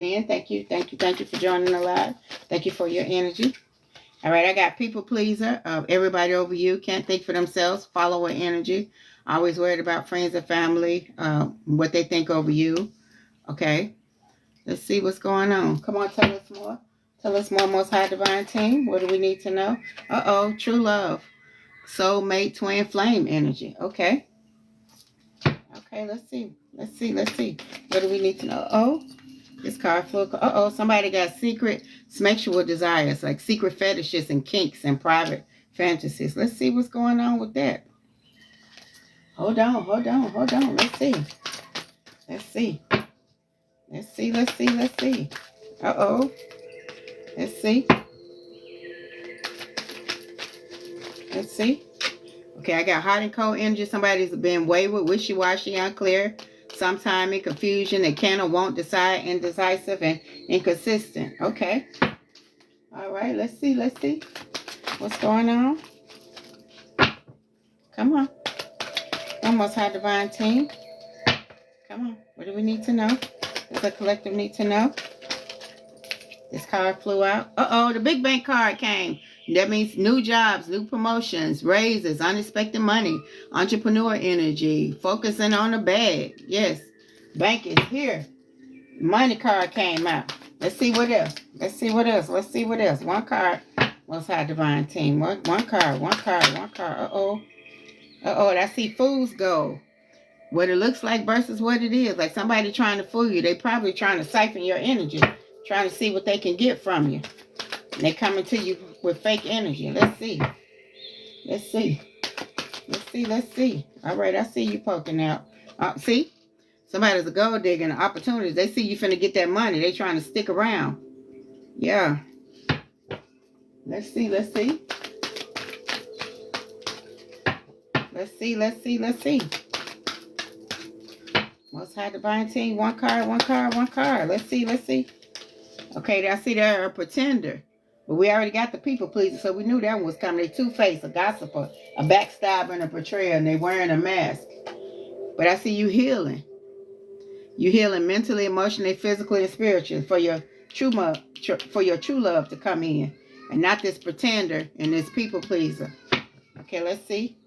And thank you for joining the live. Thank you for your energy. All right, I got people pleaser. Everybody over you can't think for themselves. Follower energy. Always worried about friends and family, what they think over you. Okay, let's see what's going on. Come on, tell us more. Tell us more, Most High Divine Team. What do we need to know? True love. Soulmate, twin flame energy. Okay. Okay, let's see. What do we need to know? This card flew. Somebody got secret sexual desires, like secret fetishes and kinks and private fantasies. Let's see what's going on with that. Hold on. Let's see. Let's see. Let's see. Let's see. Okay, I got hot and cold energy. Somebody's been wayward, wishy-washy, unclear, sometime in confusion. They can or won't decide, indecisive and inconsistent. Okay. All right, let's see. What's going on? Come on. Almost High Divine Team. Come on. What do we need to know? Does the collective need to know? This card flew out. The big bank card came. That means new jobs, new promotions, raises, unexpected money, entrepreneur energy, focusing on the bag. Yes, bank is here. Money card came out. Let's see what else. One card. Most High Divine Team. One card. I see fool's gold. What it looks like versus what it is. Like somebody trying to fool you. They probably trying to siphon your energy. Trying to see what they can get from you. And they coming to you with fake energy. Let's see. All right, I see you poking out. See? Somebody's a gold digger and opportunities. They see you finna get that money. They trying to stick around. Yeah. Let's see. Most High Divine Team. One card. Let's see. Okay, I see they're a pretender. But we already got the people pleaser, so we knew that one was coming. They two-faced, a gossiper, a backstabber, and a betrayer, and they wearing a mask. But I see you healing. You healing mentally, emotionally, physically, and spiritually for your true love to come in. And not this pretender and this people pleaser. Okay, let's see.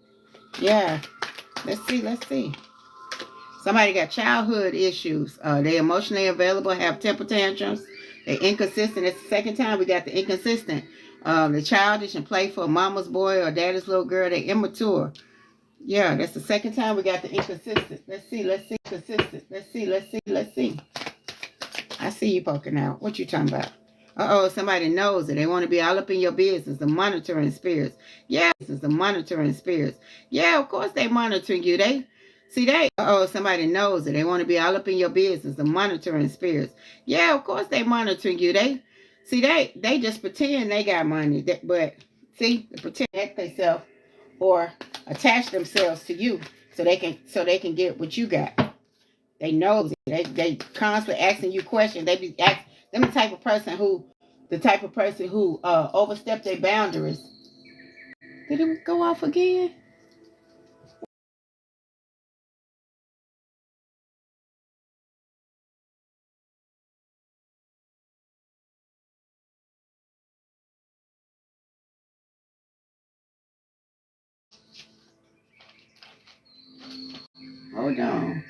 Yeah. Let's see. Somebody got childhood issues. They emotionally available, have temper tantrums. They're inconsistent. It's the second time we got the inconsistent. They're childish and playful, mama's boy or daddy's little girl. They're immature. Yeah, that's the second time we got the inconsistent. Let's see. Consistent. Let's see. I see you poking out. What you talking about? Somebody knows it. They want to be all up in your business. The monitoring spirits. Yeah, this is the monitoring spirits. Yeah, of course they monitoring you. Somebody knows it. They want to be all up in your business. The monitoring spirits. Yeah, of course they monitoring you. They just pretend they got money. But see, they pretend themselves or attach themselves to you so they can get what you got. They know it. They constantly asking you questions. They be asking them the type of person who overstep their boundaries. Did it go off again? Hold on.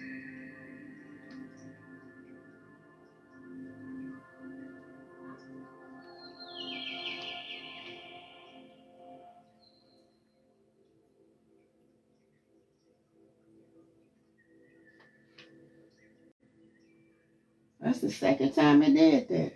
That's the second time it did that.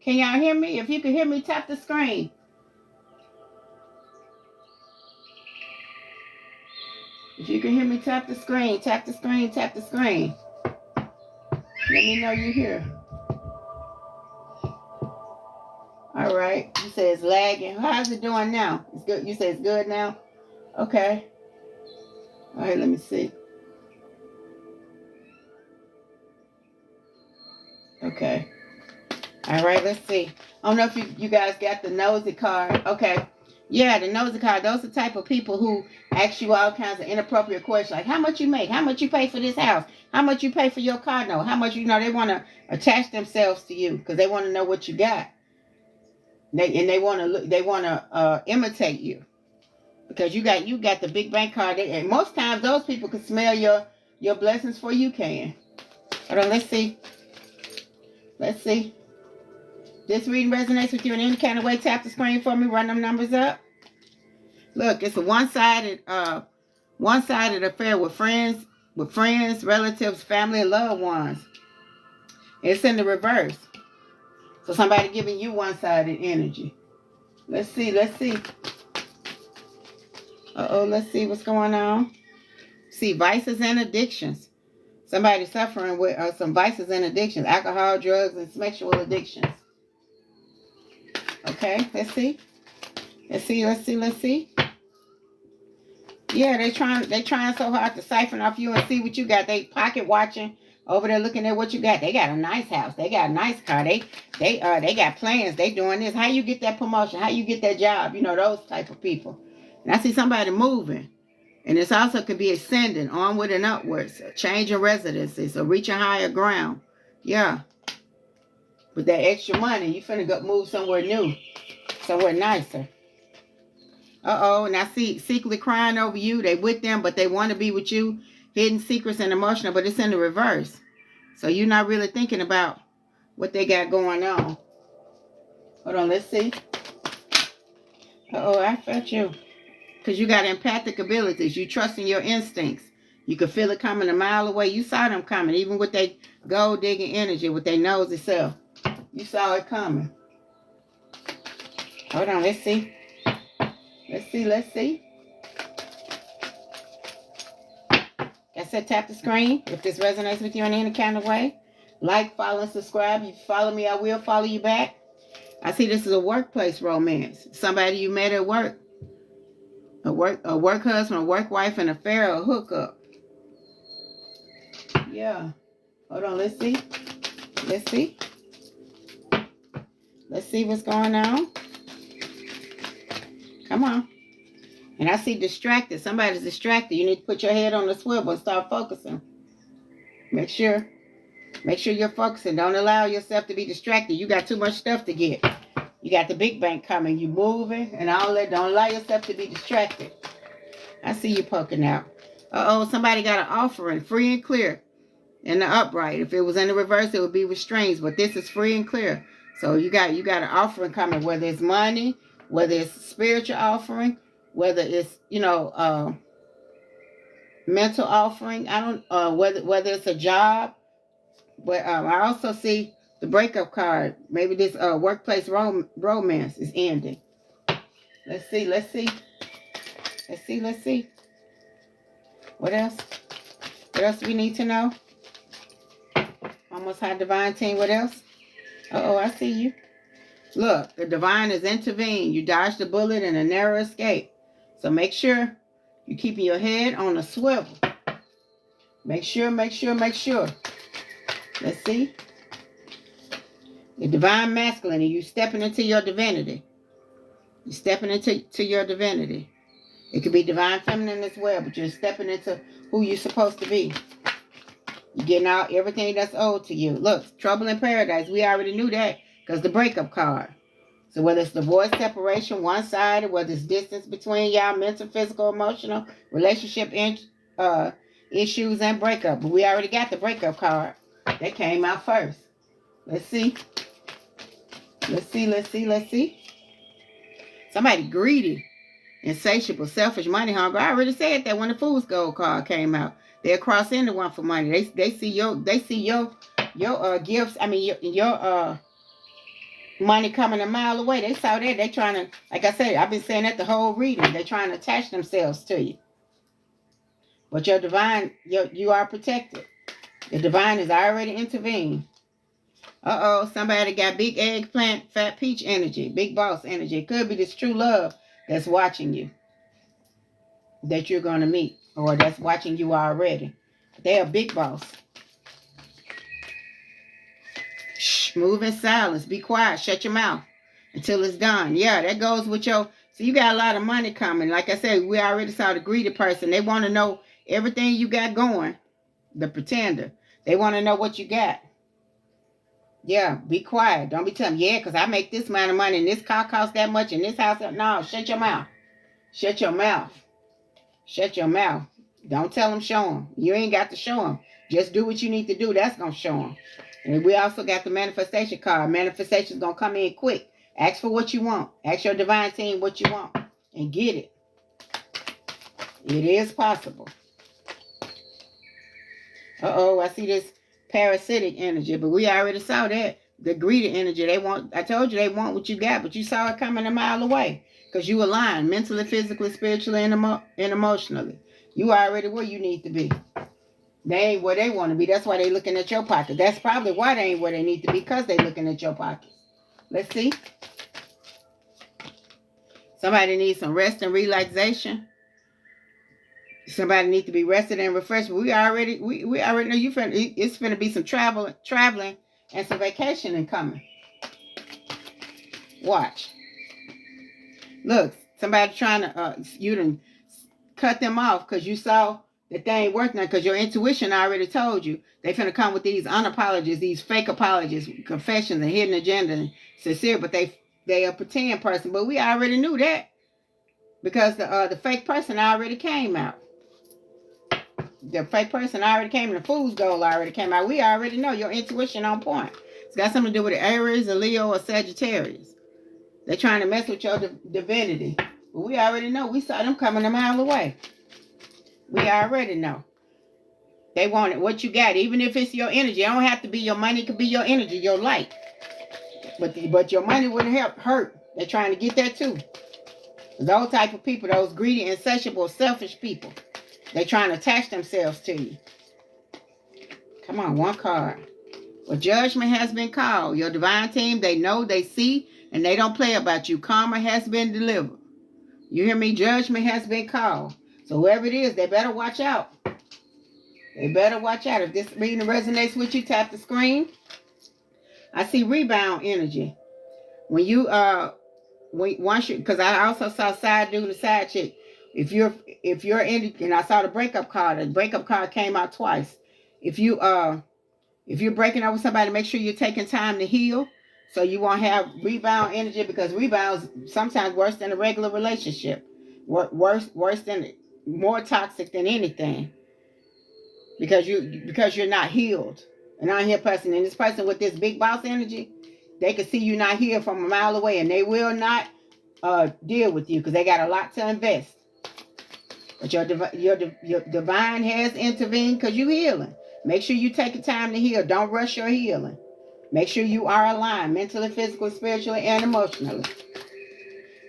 Can y'all hear me? If you can hear me, tap the screen. If you can hear me, tap the screen. Tap the screen. Let me know you're here. All right. You say it's lagging. How's it doing now? It's good. You say it's good now? Okay. All right, let me see. Okay. All right, let's see. I don't know if you guys got the nosy card. Okay. Yeah, the nosy card. Those are the type of people who ask you all kinds of inappropriate questions, like how much you make, how much you pay for this house, how much you pay for your car note, how much they want to attach themselves to you because they want to know what you got. They want to imitate you because you got the big bank card. And most times those people can smell your blessings before you can. Hold on, let's see. Let's see. This reading resonates with you in any kind of way. Tap the screen for me. Run them numbers up. Look, it's a one-sided affair with friends, relatives, family, and loved ones. It's in the reverse. So somebody giving you one-sided energy. Let's see. Let's see what's going on. See, vices and addictions. Somebody suffering with some vices and addictions, alcohol, drugs, and sexual addictions. Okay, let's see. Yeah, they trying so hard to siphon off you and see what you got. They pocket watching over there looking at what you got. They got a nice house. They got a nice car. They got plans. They doing this. How you get that promotion? How you get that job? Those type of people. And I see somebody moving. And this also could be ascending, onward and upwards, a change of residences, or reaching higher ground. Yeah. With that extra money, you finna go move somewhere new, somewhere nicer. And I see secretly crying over you. They with them, but they want to be with you. Hidden secrets and emotional, but it's in the reverse. So you're not really thinking about what they got going on. Hold on, let's see. I felt you. Because you got empathic abilities. You trust in your instincts. You could feel it coming a mile away. You saw them coming, even with their gold digging energy, with their nosy self. You saw it coming. Hold on, let's see. Let's see. I said tap the screen if this resonates with you in any kind of way. Like, follow, and subscribe. You follow me, I will follow you back. I see this is a workplace romance. Somebody you met at work. A work husband, a work wife, an affair, a hookup. Yeah. Hold on, let's see. Let's see what's going on. Come on. And I see distracted. Somebody's distracted. You need to put your head on the swivel and start focusing. Make sure you're focusing. Don't allow yourself to be distracted. You got too much stuff to get. You got the big bank coming. You moving and all that. Don't allow yourself to be distracted. I see you poking out. Somebody got an offering, free and clear. In the upright. If it was in the reverse, it would be with strings. But this is free and clear. So you got an offering coming, whether it's money, whether it's spiritual offering, whether it's mental offering. I don't whether it's a job. But I also see the breakup card. Maybe this workplace romance is ending. Let's see. What else? What else do we need to know? Almost high divine team. What else? I see you. Look, the divine has intervened. You dodged a bullet and a narrow escape. So make sure you're keeping your head on a swivel. Make sure. Let's see. The divine masculine, and you stepping into your divinity. You're stepping into your divinity. It could be divine feminine as well, but you're stepping into who you're supposed to be. You're getting out everything that's owed to you. Look, trouble in paradise. We already knew that because the breakup card. So whether it's divorce, separation, one-sided, whether it's distance between y'all, mental, physical, emotional, relationship issues, and breakup. But we already got the breakup card. That came out first. Let's see. Somebody greedy, insatiable, selfish, money hungry. I already said that when the Fool's Gold card came out. They'll cross into one for money. They see your gifts. I mean your money coming a mile away. They saw that. They trying to, like I said, I've been saying that the whole reading. They're trying to attach themselves to you. But your divine, you are protected. The divine has already intervened. Somebody got big eggplant, fat peach energy, big boss energy. It could be this true love that's watching you, that you're going to meet, or that's watching you already. They're a big boss. Shh. Move in silence. Be quiet. Shut your mouth until it's done. Yeah, that goes with your... So you got a lot of money coming. Like I said, we already saw the greedy person. They want to know everything you got going. The pretender. They want to know what you got. Yeah, be quiet. Don't be telling them, yeah, because I make this amount of money and this car costs that much and this house... No, shut your mouth. Shut your mouth. Shut your mouth. Don't tell them, show them. You ain't got to show them. Just do what you need to do. That's going to show them. And we also got the manifestation card. Manifestation is going to come in quick. Ask for what you want. Ask your divine team what you want. And get it. It is possible. Uh-oh, I see this parasitic energy. But we already saw that. The greedy energy. They want... I told you they want what you got. But you saw it coming a mile away. Because you align mentally, physically, spiritually, and emotionally. You already where you need to be. They ain't where they want to be. That's why they looking at your pocket. That's probably why they ain't where they need to be, because they looking at your pocket. Let's see. Somebody needs some rest and relaxation. Somebody needs to be rested and refreshed. We already know it's finna be some traveling and some vacationing coming. Watch. Look, somebody trying to you done cut them off because you saw that they ain't worth nothing, because your intuition already told you they finna come with these unapologies, these fake apologies, confessions, and hidden agenda, and sincere, but they a pretend person. But we already knew that because the fake person already came out. The fake person already came, and the fool's goal already came out. We already know your intuition on point. It's got something to do with the Aries, a Leo, or Sagittarius. They're trying to mess with your divinity. But we already know. We saw them coming a mile away. We already know. They want it. What you got, even if it's your energy. It don't have to be your money. It could be your energy, your light. But your money would hurt. They're trying to get that too. Those type of people, those greedy, insatiable, selfish people. They're trying to attach themselves to you. Come on, one card. Well, judgment has been called. Your divine team, they know, they see, and they don't play about you. Karma has been delivered. You hear me? Judgment has been called. So whoever it is, they better watch out. They better watch out. If this reading resonates with you, tap the screen. I see rebound energy. When you because I also saw side dude and side chick. If you're in, and I saw the breakup card came out twice. If you're breaking up with somebody, make sure you're taking time to heal, so you won't have rebound energy, because rebounds sometimes worse than a regular relationship, worse than, more toxic than anything, because you're not healed. And I'm here person, and this person with this big boss energy, they can see you not here from a mile away, and they will not deal with you because they got a lot to invest. But your divine has intervened because you're healing. Make sure you take the time to heal. Don't rush your healing. Make sure you are aligned mentally, physically, spiritually, and emotionally.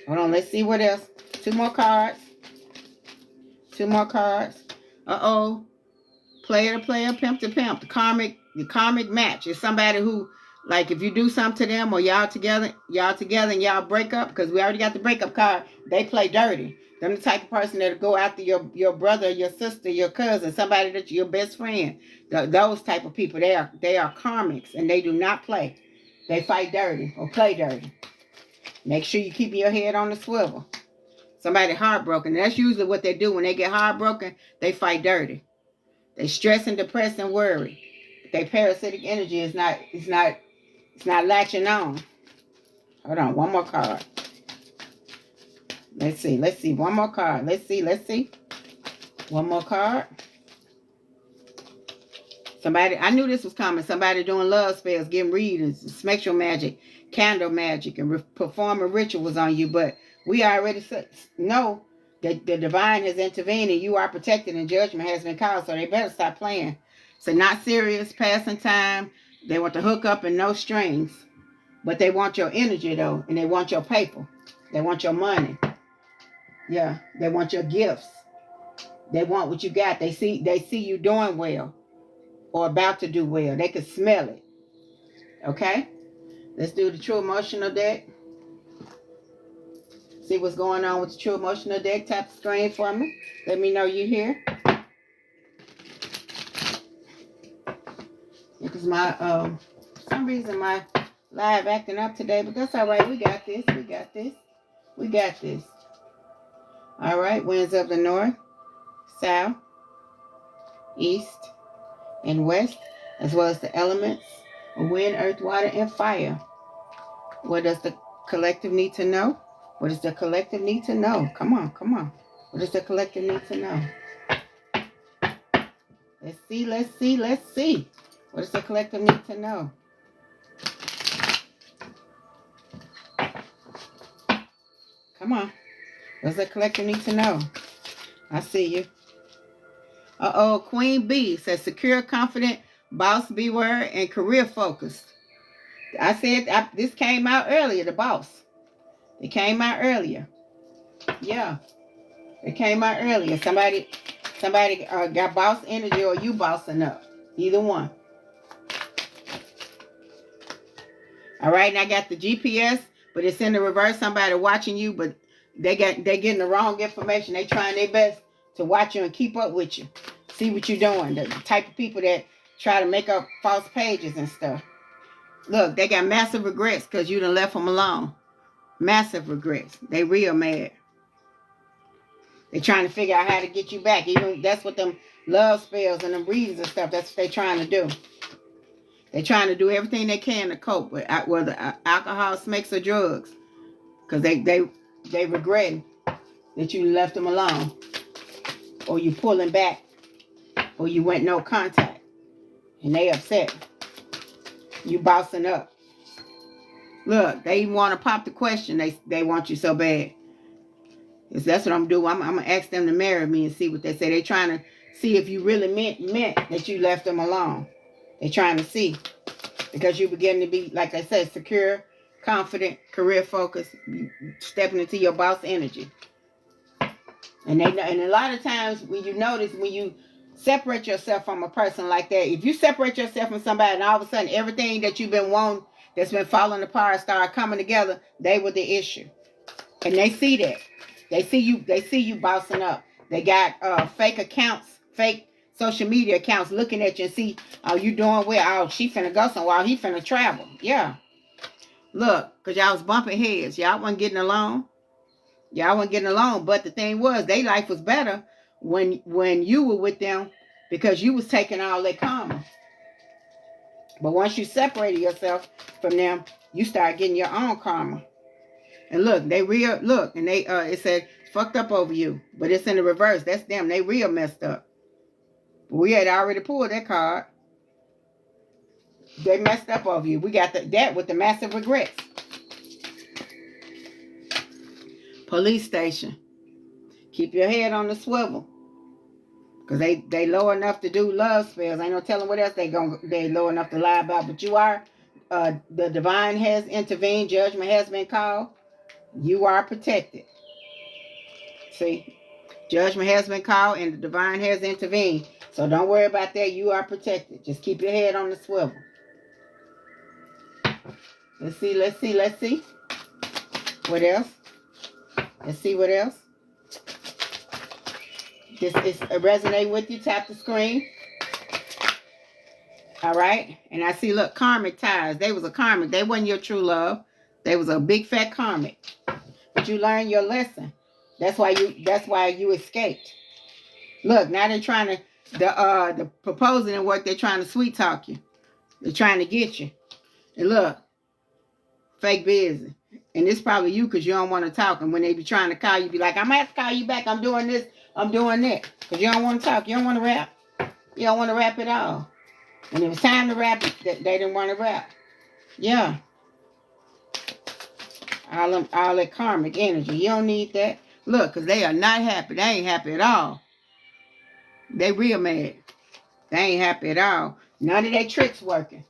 Hold on, let's see what else. Two more cards. Uh-oh. Player to player, pimp to pimp. The karmic match is somebody who, like, if you do something to them, or y'all together and y'all break up, because we already got the breakup card, they play dirty. They're the type of person that'll go after your brother, your sister, your cousin, somebody that's your best friend. Those type of people, they are karmics, and they do not play. They fight dirty or play dirty. Make sure you keep your head on the swivel. Somebody heartbroken. That's usually what they do when they get heartbroken. They fight dirty. They stress and depress and worry. Their parasitic energy is not latching on. Hold on, one more card. Let's see. One more card. Let's see. One more card. Somebody, I knew this was coming. Somebody doing love spells, getting readings, spectral magic, candle magic, and performing rituals on you. But we already know that the divine has intervened and you are protected and judgment has been called. So they better stop playing. So not serious, passing time. They want to hook up and no strings. But they want your energy though. And they want your paper. They want your money. Yeah. They want your gifts. They want what you got. They see you doing well. Or about to do well. They can smell it. Okay? Let's do the true emotional deck. See what's going on with the true emotional deck. Tap the screen for me. Let me know you're here. Because my, for some reason my live acting up today, but that's all right. We got this. We got this. We got this. All right. Winds of the north, south, east, and west, as well as the elements of wind, earth, water, and fire. What does the collective need to know? What does the collective need to know? Come on, come on. What does the collective need to know? Let's see, let's see, let's see. What does the collective need to know? Come on. What does the collective need to know? I see you. Uh-oh, Queen B says secure, confident, boss, beware, and career focused. I said this came out earlier, the boss. It came out earlier. Yeah. It came out earlier. Somebody got boss energy, or you bossing up. Either one. All right, and I got the GPS, but it's in the reverse. Somebody watching you, but they getting the wrong information. They trying their best to watch you and keep up with you. See what you're doing. The type of people that try to make up false pages and stuff. Look, they got massive regrets because you done left them alone. Massive regrets. They real mad. They trying to figure out how to get you back. Even that's what them love spells and them readings and stuff, that's what they trying to do. They trying to do everything they can to cope with, whether alcohol, smokes, or drugs. Because they regret that you left them alone. Or you pulling back. Or you went no contact. And they upset. You bossing up. Look, they even want to pop the question. They want you so bad. That's what I'm doing. I'm going to ask them to marry me and see what they say. They trying to see if you really meant that you left them alone. They trying to see. Because you begin to be, like I said, secure, confident, career focused, stepping into your boss energy. And a lot of times when you notice, when you separate yourself from a person like that, if you separate yourself from somebody and all of a sudden everything that you've been wanting, that's been falling apart, start coming together, they were the issue. And they see that. They see you bossing up. They got fake accounts, fake social media accounts looking at you and see, oh, you doing well. Oh, she finna go somewhere. He finna travel. Yeah. Look, because y'all was bumping heads. Y'all wasn't getting along. Y'all wasn't getting along. But the thing was, their life was better when you were with them because you was taking all their karma. But once you separated yourself from them, you start getting your own karma. And look, and they it said fucked up over you, but it's in the reverse. That's them. They real messed up. But we had already pulled that card. They messed up over you. We got that with the massive regrets. Police station. Keep your head on the swivel. Because they low enough to do love spells. Ain't no telling what else they low enough to lie about. But you are, the divine has intervened. Judgment has been called. You are protected. See? Judgment has been called and the divine has intervened. So don't worry about that. You are protected. Just keep your head on the swivel. Let's see, let's see, let's see. What else? Let's see what else. This is resonate with you. Tap the screen. All right. And I see, look, karmic ties. They was a karmic. They wasn't your true love. They was a big fat karmic. But you learned your lesson. That's why you escaped. Look, now they're trying to the proposing and work, they're trying to sweet talk you. They're trying to get you. And look, fake busy. And it's probably you because you don't want to talk. And when they be trying to call you, be like, I'm going to have to call you back. I'm doing this. I'm doing that. Because you don't want to talk. You don't want to rap. You don't want to rap at all. When it was time to rap, they didn't want to rap. Yeah. All that karmic energy. You don't need that. Look, because they are not happy. They ain't happy at all. They real mad. They ain't happy at all. None of their tricks working.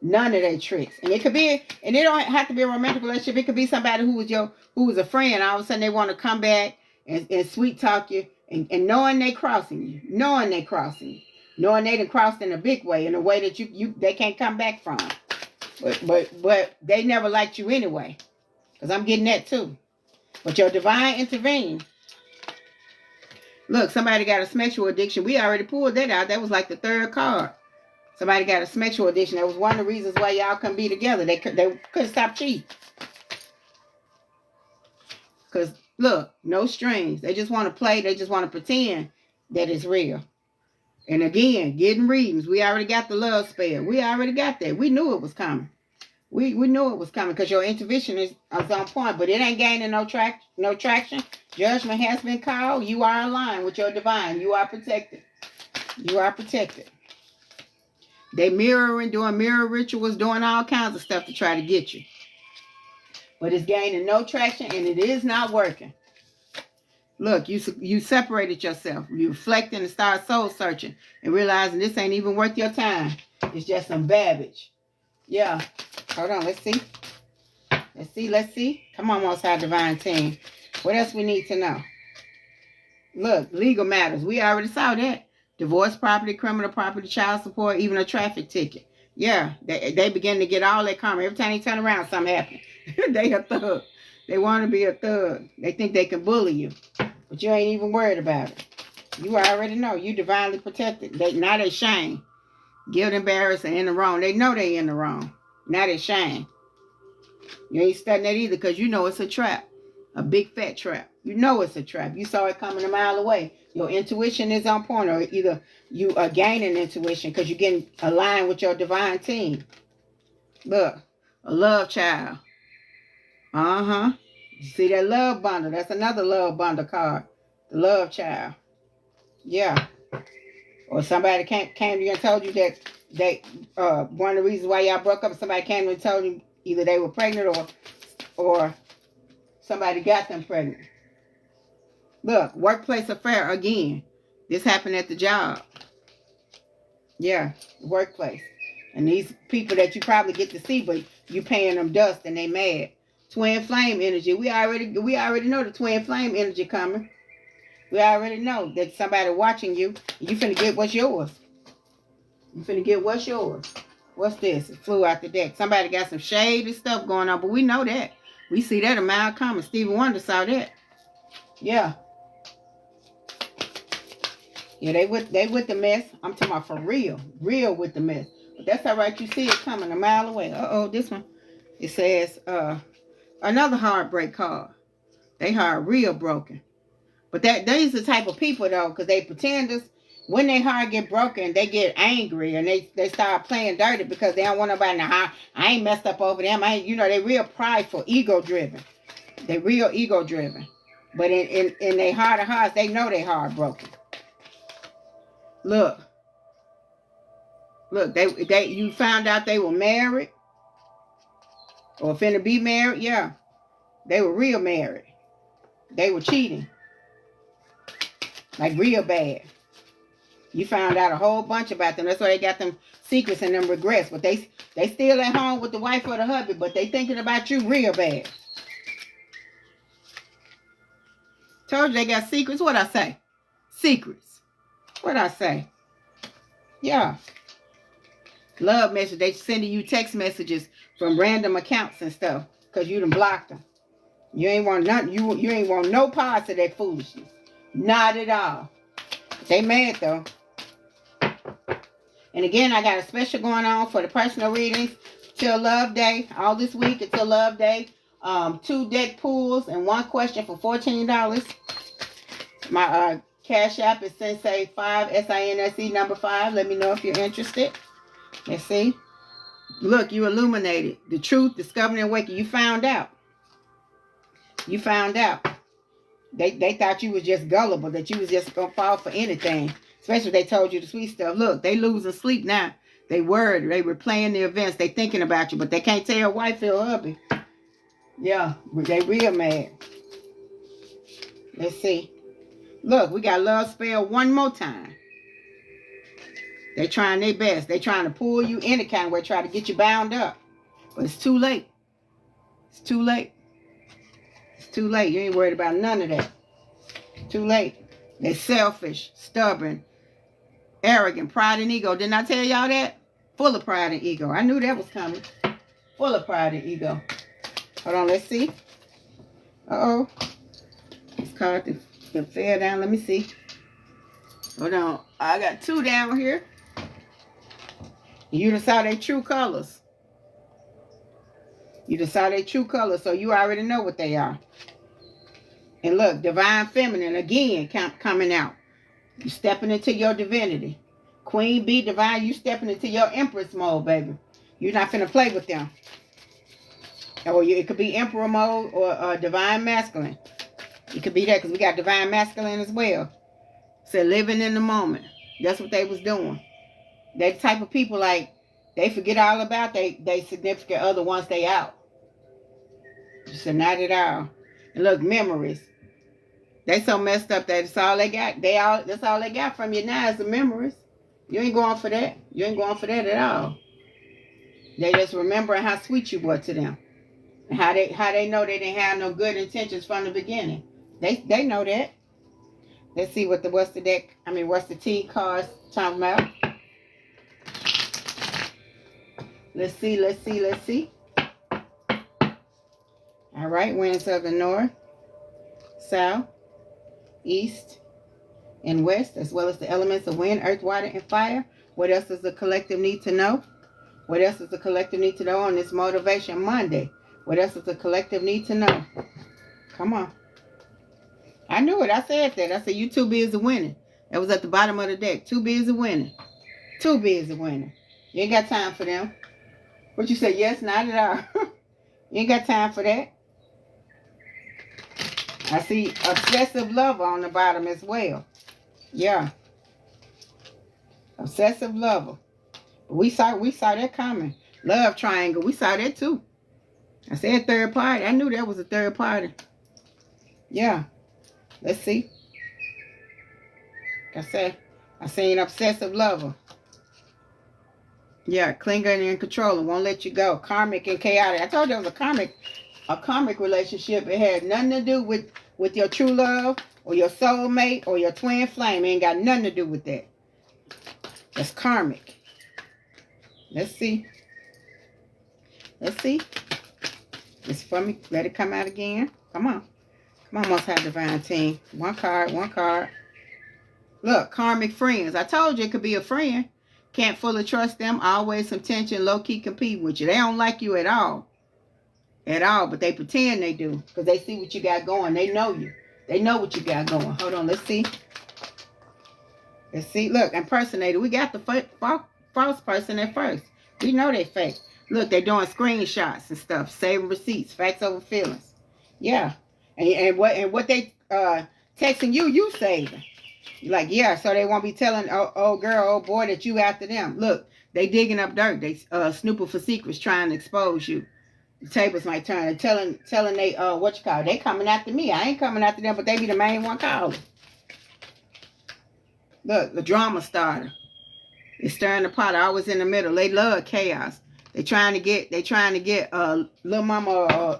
None of their tricks. And it could be, and it don't have to be a romantic relationship. It could be somebody who was a friend. All of a sudden they want to come back and sweet talk you. And knowing they crossing you. Knowing they crossing you. Knowing they done crossed in a big way. In a way that they can't come back from. But they never liked you anyway. Because I'm getting that too. But your divine intervened. Look, somebody got a sexual addiction. We already pulled that out. That was like the third card. Somebody got a sexual addiction. That was one of the reasons why y'all couldn't be together. They couldn't stop cheating. Because, look, no strings. They just want to play. They just want to pretend that it's real. And again, getting readings. We already got the love spell. We already got that. We knew it was coming. We knew it was coming because your intuition is on point. But it ain't gaining no traction. Judgment has been called. You are aligned with your divine. You are protected. You are protected. They mirroring, doing mirror rituals, doing all kinds of stuff to try to get you. But it's gaining no traction and it is not working. Look, you separated yourself. You reflecting and start soul searching and realizing this ain't even worth your time. It's just some babbage. Yeah. Hold on. Let's see. Let's see. Come on, Most High Divine Team. What else we need to know? Look, legal matters. We already saw that. Divorce, property, criminal property, child support, even a traffic ticket. Yeah, they begin to get all that karma. Every time they turn around, something happens. They a thug. They want to be a thug. They think they can bully you. But you ain't even worried about it. You already know. You divinely protected. Now they shame. Guilt, embarrassed, and in the wrong. They know they in the wrong. Now they shame. You ain't studying that either because you know it's a trap. A big fat trap. You know it's a trap. You saw it coming a mile away. Your intuition is on point, or either you are gaining intuition because you're getting aligned with your divine team. Look, a love child. Uh-huh. You see that love bundle? That's another love bundle card. The love child. Yeah. Or somebody came to you and told you that one of the reasons why y'all broke up, somebody came and told you either they were pregnant or somebody got them pregnant. Look, workplace affair again. This happened at the job. Yeah, workplace. And these people that you probably get to see, but you paying them dust and they mad. Twin flame energy. We already know the twin flame energy coming. We already know that somebody watching you. You finna get what's yours. You finna get what's yours. What's this? It flew out the deck. Somebody got some shady stuff going on, but we know that. We see that a mile coming. Stevie Wonder saw that. Yeah. Yeah, they with the mess. I'm talking about for real. Real with the mess. But that's all right. You see it coming a mile away. Uh-oh, this one. It says, another heartbreak card. They heart real broken. But these the type of people, though, because they pretenders. When their heart get broken, they get angry and they start playing dirty because they don't want nobody to know. I ain't messed up over them. They real prideful, ego-driven. They real ego-driven. But in their heart of hearts, they know they heartbroken. Look, you found out they were married or finna be married. Yeah, they were real married. They were cheating, like real bad. You found out a whole bunch about them. That's why they got them secrets and them regrets. But they still at home with the wife or the hubby, but they thinking about you real bad. Told you they got secrets. What I say? Secrets. What I say? Yeah. Love message. They sending you text messages from random accounts and stuff because you done blocked them. You ain't want nothing. You ain't want no parts of that foolishness. Not at all. They mad though. And again, I got a special going on for the personal readings till Love Day. All this week until Love Day. 2 deck pools and 1 question for $14. My Cash App is Sensei 5, SINSE number 5. Let me know if you're interested. Let's see. Look, you illuminated. The truth, discovering and waking. You found out. You found out. They thought you was just gullible, that you was just going to fall for anything. Especially if they told you the sweet stuff. Look, they losing sleep now. They worried. They replaying the events. They thinking about you, but they can't tell wife or hubby. Yeah, they real mad. Let's see. Look, we got love spell one more time. They trying their best. They trying to pull you any kind of way, try to get you bound up. But it's too late. It's too late. It's too late. You ain't worried about none of that. Too late. They're selfish, stubborn, arrogant, pride and ego. Didn't I tell y'all that? Full of pride and ego. I knew that was coming. Full of pride and ego. Hold on, let's see. Uh-oh. This card fell down. Let me see. Hold on. I got 2 down here. You done saw their true colors. You done saw their true colors, so you already know what they are. And look, divine feminine again coming out. You stepping into your divinity. Queen bee divine, you stepping into your empress mode, baby. You're not finna play with them. Or it could be emperor mode or divine masculine. It could be that because we got divine masculine as well. So living in the moment. That's what they was doing. They type of people like, they forget all about they significant other once they out. So not at all. And look, memories. They so messed up that it's all they got. That's all they got from you now is the memories. You ain't going for that. You ain't going for that at all. They just remembering how sweet you were to them. And how they know they didn't have no good intentions from the beginning. They know that. Let's see what's the T cards talking about. Let's see. All right, winds of the north, south, east, and west, as well as the elements of wind, earth, water, and fire. What else does the collective need to know? What else does the collective need to know on this Motivation Monday? What else does the collective need to know? Come on. I knew it. I said that. I said, you too busy winning. That was at the bottom of the deck. Too busy winning. Too busy winning. You ain't got time for them. What you say? Yes, not at all. You ain't got time for that. I see obsessive lover on the bottom as well. Yeah. Obsessive lover. We saw that coming. Love triangle. We saw that too. I said third party. I knew that was a third party. Yeah. Let's see. Like I said, I seen obsessive lover. Yeah, clinging and controlling, won't let you go. Karmic and chaotic. I told you it was a karmic relationship. It had nothing to do with your true love or your soulmate or your twin flame. It ain't got nothing to do with that. That's karmic. Let's see. It's for me. Let it come out again. Come on. Come on, Most High Divine Team. One card. Look, karmic friends. I told you it could be a friend. Can't fully trust them. Always some tension. Low-key compete with you. They don't like you at all. At all. But they pretend they do. Because they see what you got going. They know you. They know what you got going. Hold on. Let's see. Look, impersonator. We got the false person at first. We know they fake. Look, they're doing screenshots and stuff. Saving receipts. Facts over feelings. Yeah. And what they texting you saving. Like, yeah, so they won't be telling old girl, old boy that you after them. Look, they digging up dirt. They snooping for secrets, trying to expose you. The tables might turn. And telling they they coming after me. I ain't coming after them, but they be the main one calling. Look, the drama starter. They stirring the pot, always in the middle. They love chaos. They trying to get little mama or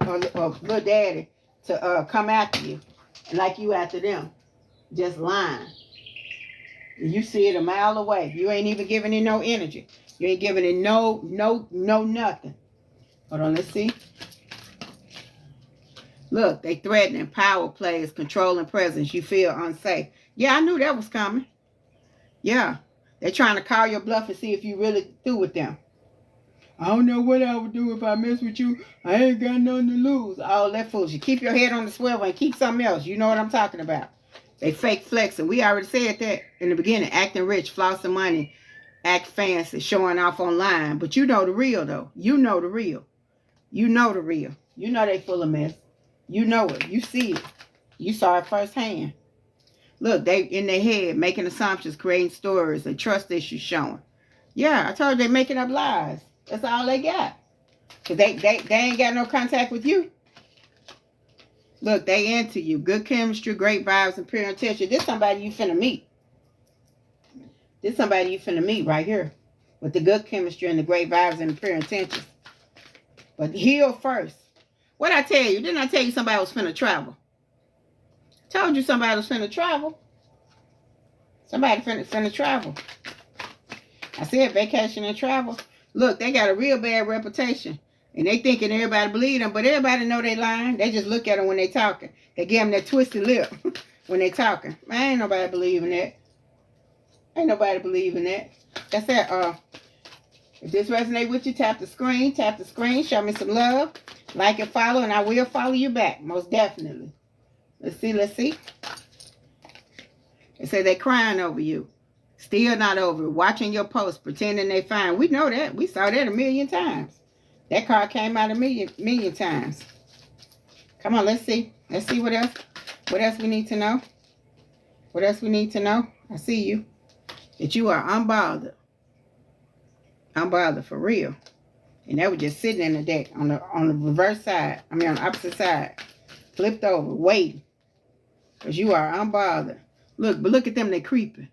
little daddy to come after you, like you after them. Just lying. You see it a mile away. You ain't even giving it no energy. You ain't giving it no nothing. Hold on, let's see. Look, they threatening, power plays, controlling presence. You feel unsafe. Yeah, I knew that was coming. Yeah. They're trying to call your bluff and see if you really through with them. I don't know what I would do if I mess with you. I ain't got nothing to lose. All that fools. You keep your head on the swivel and keep something else. You know what I'm talking about. They fake flexing. We already said that in the beginning. Acting rich, flossing money, act fancy, showing off online. But you know the real, though. You know the real. You know the real. You know they full of mess. You know it. You see it. You saw it firsthand. Look, they in their head making assumptions, creating stories, and trust issues showing. Yeah, I told you they making up lies. That's all they got. Because they ain't got no contact with you. Look, they into you. Good chemistry, great vibes, and pure intention. This somebody you finna meet. This somebody you finna meet right here. With the good chemistry and the great vibes and the pure intentions. But heal first. What'd I tell you? Didn't I tell you somebody was finna travel? Told you somebody was finna travel. Somebody finna travel. I said vacation and travel. Look, they got a real bad reputation. And they thinking everybody believe them, but everybody know they lying. They just look at them when they talking. They give them that twisted lip when they talking. Man, ain't nobody believing that. Ain't nobody believing that. That's that If this resonates with you, tap the screen. Tap the screen. Show me some love. Like and follow, and I will follow you back. Most definitely. Let's see. Let's see. They say they're crying over you. Still not over it. Watching your posts, pretending they fine. We know that. We saw that a million times. That card came out a million times. Come on, let's see. Let's see what else. What else we need to know? What else we need to know? I see you. That you are unbothered. Unbothered for real. And that was just sitting in the deck on the reverse side. I mean on the opposite side. Flipped over, waiting. Because you are unbothered. Look, but look at them, they creeping.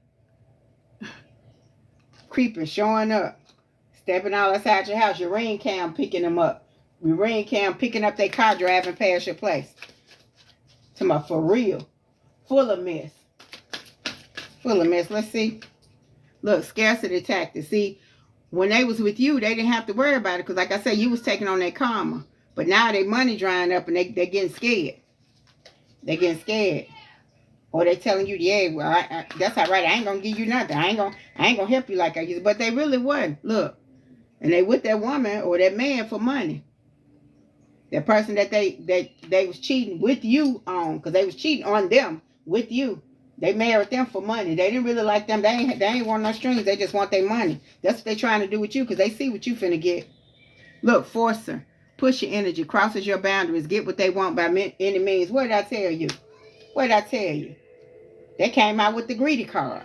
Creeping, showing up. Stepping all outside your house. Your ring cam picking them up. Your ring cam picking up their car driving past your place. Talking about for real. Full of mess. Full of mess. Let's see. Look, scarcity tactics. See, when they was with you, they didn't have to worry about it. Because like I said, you was taking on their karma. But now their money drying up and they're getting scared. They're getting scared. Or they telling you, yeah, well, that's all right. I ain't going to give you nothing. I ain't gonna help you like I used to. But they really wasn't. Look. And they with that woman or that man for money. That person that they was cheating with you on. Because they was cheating on them with you. They married them for money. They didn't really like them. They ain't want no strings. They just want their money. That's what they trying to do with you because they see what you finna get. Look, forcer. Push your energy. Crosses your boundaries. Get what they want by any means. What did I tell you? What did I tell you? They came out with the greedy card.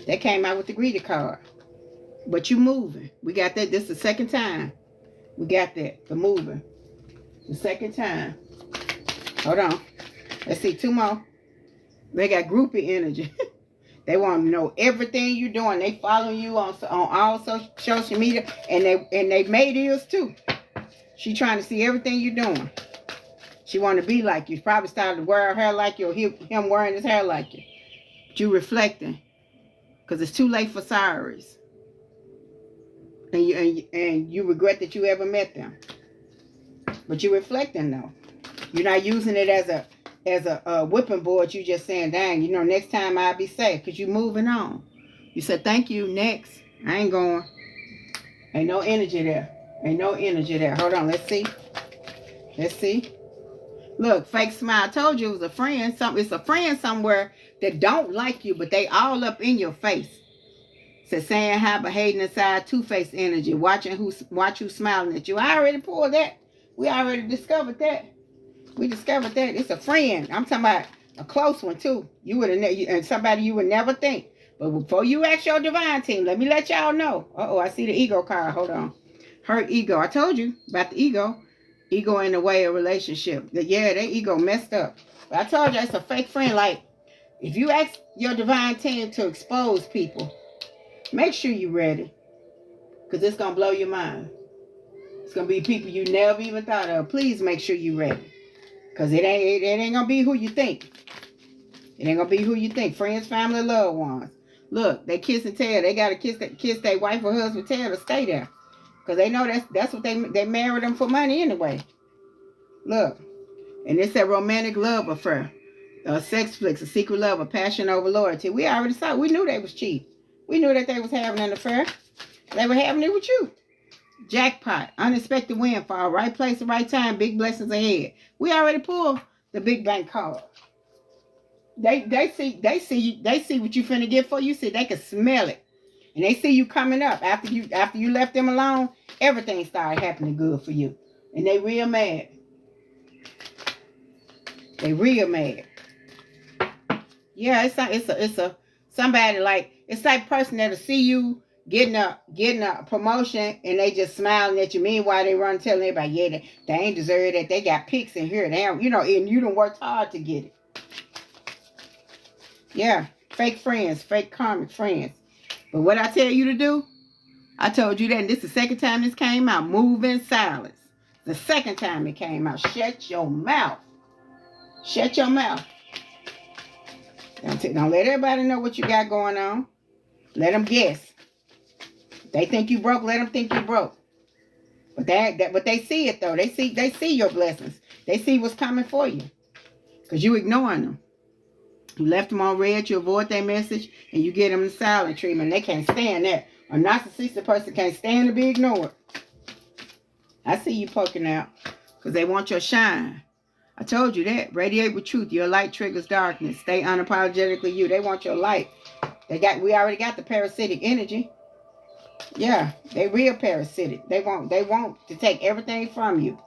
They came out with the greedy card. But you moving. We got that. This is the second time. We got that. The moving. The second time. Hold on. Let's see. Two more. They got groupie energy. They want to know everything you're doing. They following you on all social media. And they made is too. She trying to see everything you're doing. She want to be like you. She probably started to wear her hair like you or him wearing his hair like you. But you reflecting. Because it's too late for sorries. And you regret that you ever met them. But you're reflecting though. You're not using it as a whipping board. You just saying, dang, you know, next time I'll be safe. Because you're moving on. You said, thank you, next. I ain't going. Ain't no energy there. Ain't no energy there. Hold on, let's see. Let's see. Look, fake smile. I told you it was a friend. It's a friend somewhere that don't like you, but they all up in your face. Said saying hi, but hating inside, two-faced energy. Watch who's smiling at you. I already pulled that. We already discovered that. We discovered that. It's a friend. I'm talking about a close one, too. You would have, and somebody you would never think. But before you ask your divine team, let me let y'all know. Uh-oh, I see the ego card. Hold on. Hurt ego. I told you about the ego. Ego in the way of relationship. Yeah, their ego messed up. But I told you it's a fake friend. Like, if you ask your divine team to expose people, make sure you're ready. Because it's going to blow your mind. It's going to be people you never even thought of. Please make sure you're ready. Because it ain't going to be who you think. It ain't going to be who you think. Friends, family, loved ones. Look, they kiss and tell. They got to kiss their wife or husband, tell to stay there. Because they know that's what they married them for money anyway. Look. And it's a romantic love affair. A sex flicks, a secret love, a passion over loyalty. We already saw. We knew they was cheap. We knew that they was having an affair. They were having it with you. Jackpot. Unexpected windfall. Right place at right time. Big blessings ahead. We already pulled the big bank card. They see what you finna get for you. See, they can smell it. And they see you coming up. After you left them alone, everything started happening good for you. And they real mad. They real mad. Yeah, it's a somebody like, it's like person that'll see you getting a promotion and they just smiling at you. Meanwhile, they run telling everybody, yeah, they ain't deserve that. They got picks in here. They don't, and you done worked hard to get it. Yeah, fake friends, fake karmic friends. But what I tell you to do, I told you that, and this is the second time this came out. Move in silence. The second time it came out. Shut your mouth. Shut your mouth. Don't let everybody know what you got going on. Let them guess. If they think you broke, let them think you broke. But but they see it though. They see your blessings. They see what's coming for you. Because you ignoring them. You left them on red, you avoid their message, and you get them in silent treatment. They can't stand that. A narcissistic person can't stand to be ignored. I see you poking out because they want your shine. I told you that. Radiate with truth. Your light triggers darkness. Stay unapologetically you. They want your light. We already got the parasitic energy. Yeah, they real parasitic. They want to take everything from you.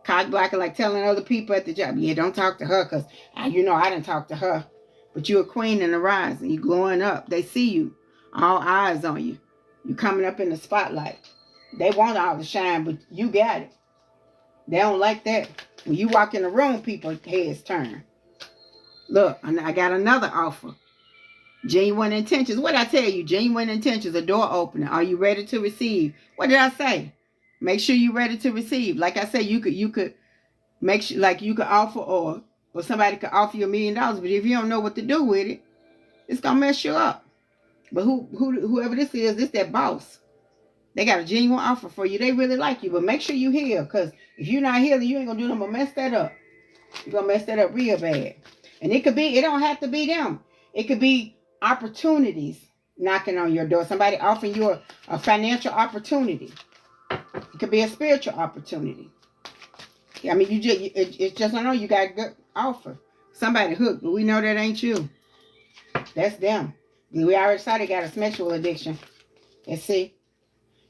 Cock blocking, like telling other people at the job, yeah, don't talk to her because I didn't talk to her. But you're a queen in the rising. You glowing up. They see you. All eyes on you. You coming up in the spotlight. They want all the shine, but you got it. They don't like that. When you walk in the room, people's heads turn. Look, I got another offer. Genuine intentions. What I tell you? Genuine intentions. A door opener. Are you ready to receive? What did I say? Make sure you're ready to receive. Like I said, you could make sure, like you could offer, or somebody could offer you $1 million. But if you don't know what to do with it, it's gonna mess you up. But whoever this is, this that boss. They got a genuine offer for you. They really like you. But make sure you heal. Because if you're not healing, you ain't going to do nothing but mess that up. You're going to mess that up real bad. And it don't have to be them. It could be opportunities knocking on your door. Somebody offering you a financial opportunity. It could be a spiritual opportunity. I mean, it's just, I know you got a good offer. Somebody hooked, but we know that ain't you. That's them. We already saw they got a sexual addiction. Let's see.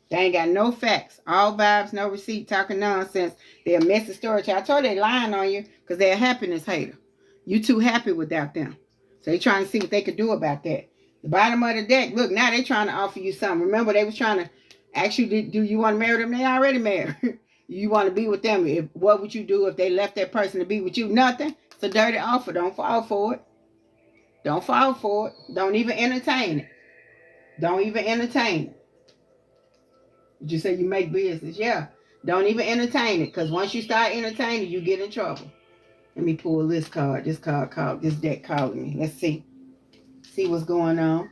They ain't got no facts. All vibes, no receipt, talking nonsense. They're a messy story. I told you they lying on you because they're a happiness hater. You too happy without them. So they trying to see what they could do about that. The bottom of the deck, look, now they trying to offer you something. Remember, they was trying to ask you, do you want to marry them? They already married. You want to be with them. What would you do if they left that person to be with you? Nothing. It's a dirty offer. Don't fall for it. Don't fall for it. Don't even entertain it. Don't even entertain it. Did you say you make business? Yeah. Don't even entertain it. Because once you start entertaining, you get in trouble. Let me pull this card. This deck calling me. Let's see. See what's going on.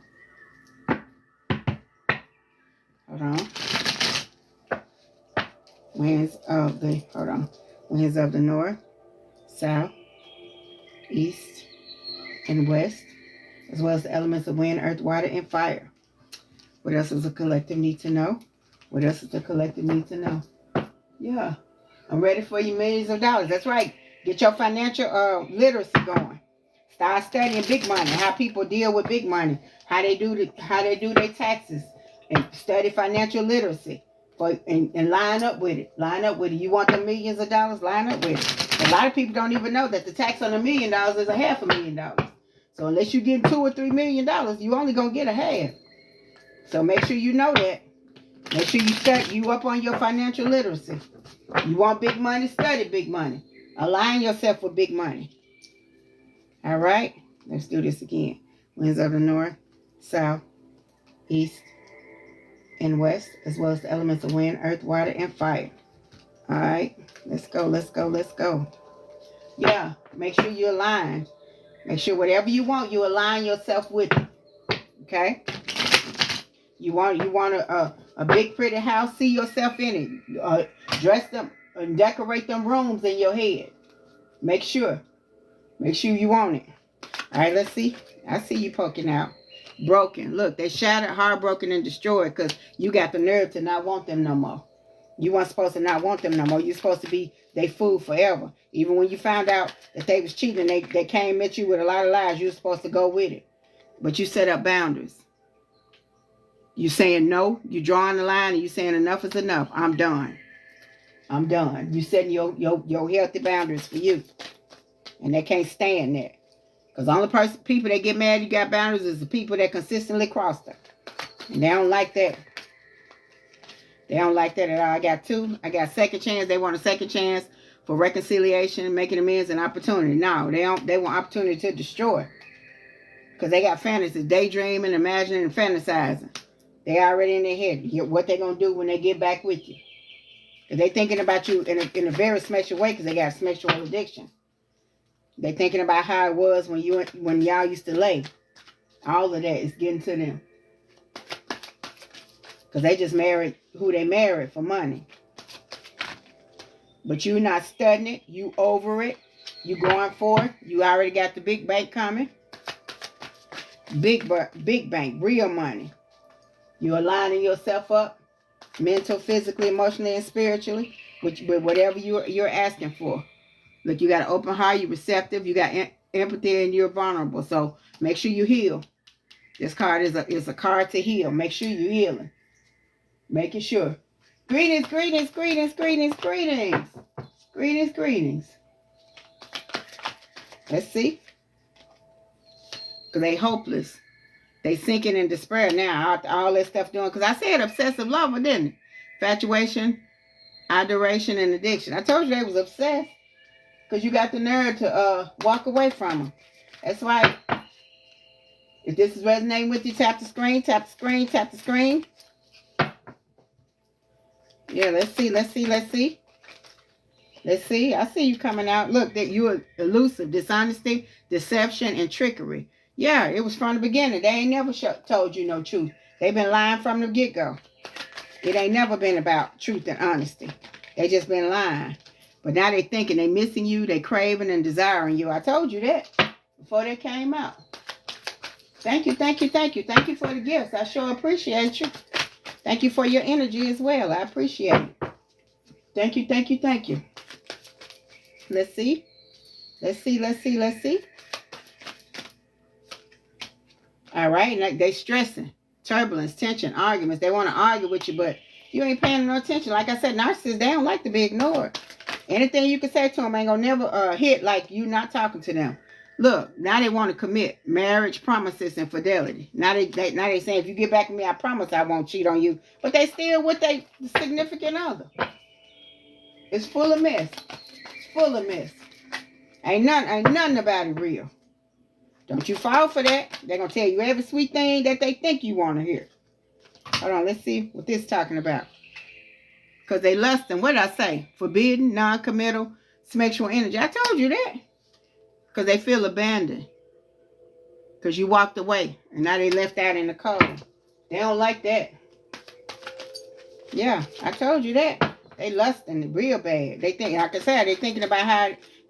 Hold on. Winds of the north, south, east, and west. As well as the elements of wind, earth, water, and fire. What else does the collective need to know? What else does the collective need to know? Yeah. I'm ready for you millions of dollars. That's right. Get your financial literacy going. Start studying big money. How people deal with big money. How they do their taxes. And study financial literacy. And line up with it. Line up with it. You want the millions of dollars? Line up with it. A lot of people don't even know that the tax on $1 million is $500,000. So unless you get $2 or $3 million, you only gonna get a half. So make sure you know that. Make sure you up on your financial literacy. You want big money? Study big money. Align yourself with big money. All right? Let's do this again. Winds of the north, south, east, and west, as well as the elements of wind, earth, water, and fire. All right? Let's go, let's go, let's go. Yeah, make sure you align. Make sure whatever you want, you align yourself with it. Okay? You want a big pretty house, see yourself in it. Dress them and decorate them rooms in your head. Make sure you want it. All right, let's see. I see you poking out. Broken. Look, they shattered, heartbroken, and destroyed because you got the nerve to not want them no more. You weren't supposed to not want them no more. You're supposed to be their fool forever. Even when you found out that they was cheating, they came at you with a lot of lies, you were supposed to go with it. But you set up boundaries. You saying no, you drawing the line, and you saying enough is enough. I'm done. I'm done. You setting your healthy boundaries for you. And they can't stand that. Because the only people that get mad you got boundaries is the people that consistently cross them. And they don't like that. They don't like that at all. I got two. I got second chance. They want a second chance for reconciliation, making amends, and opportunity. No, they don't. They want opportunity to destroy. Because they got fantasies, daydreaming, imagining, and fantasizing. They already in their head. What they going to do when they get back with you. Because they thinking about you in a very special way because they got a sexual addiction. They thinking about how it was when y'all used to lay. All of that is getting to them. Because they just married who they married for money. But you not studying it. You over it. You going for it. You already got the big bank coming. Big bank. Real money. You're aligning yourself up, mental, physically, emotionally, and spiritually, with whatever you're asking for. Look, you got an open heart, you're receptive, you got empathy, and you're vulnerable. So make sure you heal. This card is a card to heal. Make sure you're healing. Making sure. Greetings, greetings, greetings, greetings, greetings. Greetings, greetings. Let's see. Because they hopeless. They sinking in despair now after all that stuff doing. Because I said obsessive lover, didn't it? Infatuation, adoration, and addiction. I told you they was obsessed. Because you got the nerve to walk away from them. That's why, if this is resonating with you, tap the screen, tap the screen, tap the screen. Yeah, let's see, let's see, let's see. Let's see. I see you coming out. Look, that you're elusive, dishonesty, deception, and trickery. Yeah, it was from the beginning. They ain't never told you no truth. They've been lying from the get-go. It ain't never been about truth and honesty. They just been lying. But now they thinking they missing you, they craving and desiring you. I told you that before they came out. Thank you, thank you, thank you. Thank you for the gifts. I sure appreciate you. Thank you for your energy as well. I appreciate it. Thank you, thank you, thank you. Let's see. Let's see, let's see, let's see. All right, they stressing. Turbulence, tension, arguments. They want to argue with you, but you ain't paying no attention. Like I said, narcissists, they don't like to be ignored. Anything you can say to them ain't gonna never hit like you not talking to them. Look, now they want to commit marriage, promises, and fidelity. Now they saying, if you get back with me, I promise I won't cheat on you. But they still with their significant other. It's full of mess. It's full of mess. Ain't nothing about it real. Don't you fall for that. They're gonna tell you every sweet thing that they think you want to hear. Hold on, let's see what this is talking about. Because they lusting, what did I say? Forbidden, non-committal, sexual energy. I told you that. Because they feel abandoned. Because you walked away. And now they left out in the cold. They don't like that. Yeah, I told you that. They lusting real bad. They think, like I said, they thinking about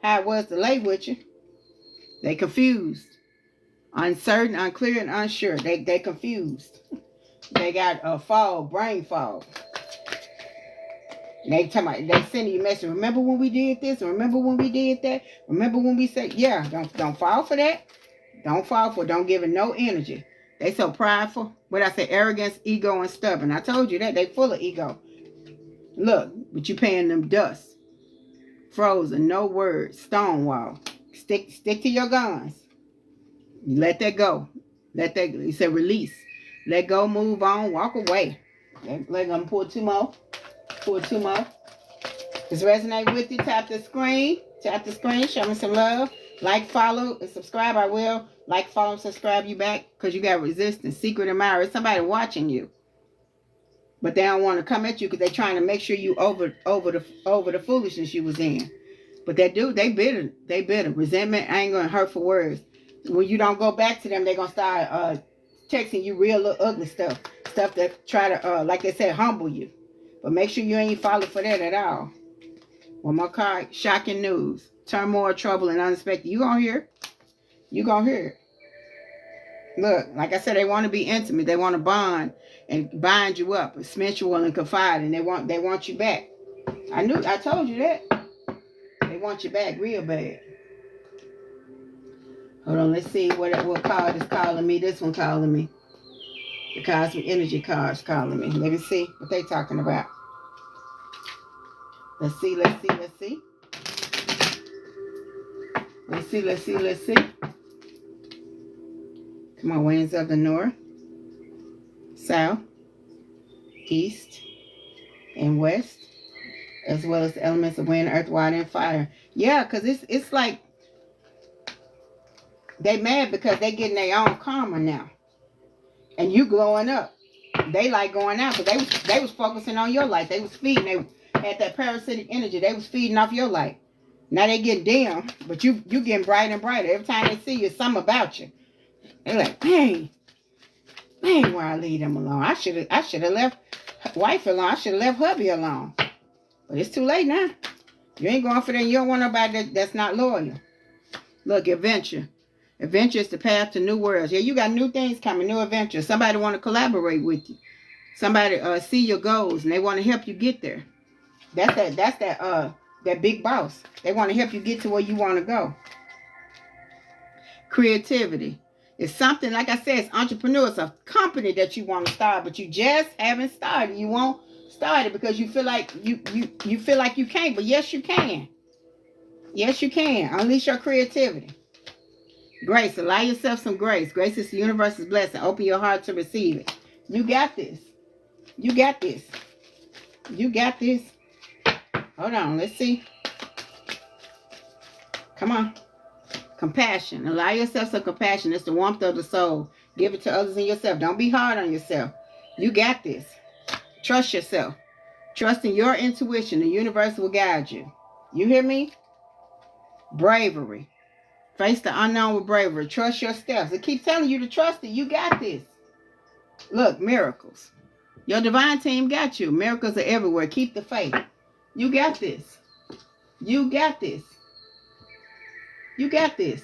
how it was to lay with you. They confused. Uncertain, unclear, and unsure. They confused. They got a fog, brain fog. They sending you a message. Remember when we did this? Remember when we did that? Remember when we said, yeah, don't fall for that. Don't fall for it. Don't give it no energy. They so prideful. What I say, arrogance, ego, and stubborn. I told you that. They full of ego. Look, but you paying them dust. Frozen, no words, stonewall. Stick to your guns. You let that go. He said release. Let go, move on, walk away. Let them pull two more. Pull two more. If it's resonating with you, tap the screen. Tap the screen. Show me some love. Like, follow, and subscribe. I will like, follow, and subscribe you back because you got resistance. Secret admirer. It's somebody watching you. But they don't want to come at you because they're trying to make sure you over the foolishness you was in. But they bitter. They bitter. Resentment, anger, and hurtful words. When you don't go back to them, they're going to start texting you real little ugly stuff. Stuff that try to, like they said, humble you. But make sure you ain't falling for that at all. One more card. Shocking news. Turmoil, trouble, and unexpected. You gonna hear it. You gonna hear it. Look, like I said, they want to be intimate. They want to bond and bind you up. It's sensual and confiding. They want you back. I told you that. They want you back real bad. Hold on, let's see what card is calling me. This one calling me. The cosmic energy card's calling me. Let me see what they talking about. Let's see. Let's see. Come on, winds of the north, south, east, and west, as well as the elements of wind, earth, water, and fire. Yeah, because it's like they mad because they getting their own karma now. And you glowing up. They like going out because they was focusing on your life. They was feeding. They had that parasitic energy. They was feeding off your life. Now they get dim, but you getting brighter and brighter. Every time they see you, it's something about you. They're like, dang, why I leave them alone? I should have left wife alone. I should have left hubby alone. But it's too late now. You ain't going for that. You don't want nobody that's not loyal. Look, adventure. Adventure is the path to new worlds. Yeah, you got new things coming, new adventures. Somebody want to collaborate with you. Somebody see your goals and they want to help you get there. That's that big boss. They want to help you get to where you want to go. Creativity. It's something, like I said, it's entrepreneur. It's a company that you want to start, but you just haven't started. You won't start it because you feel like you feel like you can't. But yes, you can. Yes, you can. Unleash your creativity. Grace. Allow yourself some grace. Grace is the universe's blessing. Open your heart to receive it. You got this. You got this. You got this. Hold on. Let's see. Come on. Compassion. Allow yourself some compassion. It's the warmth of the soul. Give it to others and yourself. Don't be hard on yourself. You got this. Trust yourself. Trust in your intuition. The universe will guide you. You hear me? Bravery. Face the unknown with bravery. Trust your steps. It keeps telling you to trust it. You got this. Look, miracles. Your divine team got you. Miracles are everywhere. Keep the faith. You got this. You got this. You got this.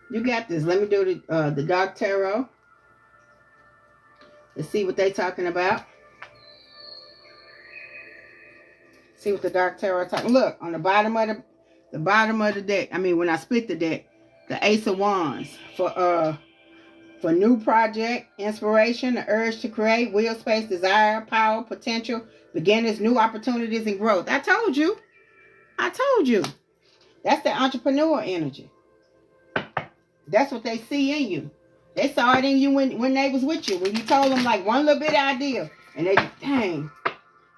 You got this. Let me do the Dark Tarot. Let's see what they're talking about. See what the Dark Tarot talking. Look, on the bottom of the deck. I mean, when I split the deck, the Ace of Wands for new project, inspiration, the urge to create, will, space, desire, power, potential, beginners, new opportunities, and growth. I told you. I told you. That's the entrepreneur energy. That's what they see in you. They saw it in you when they was with you. When you told them like one little bit of idea. And they, dang,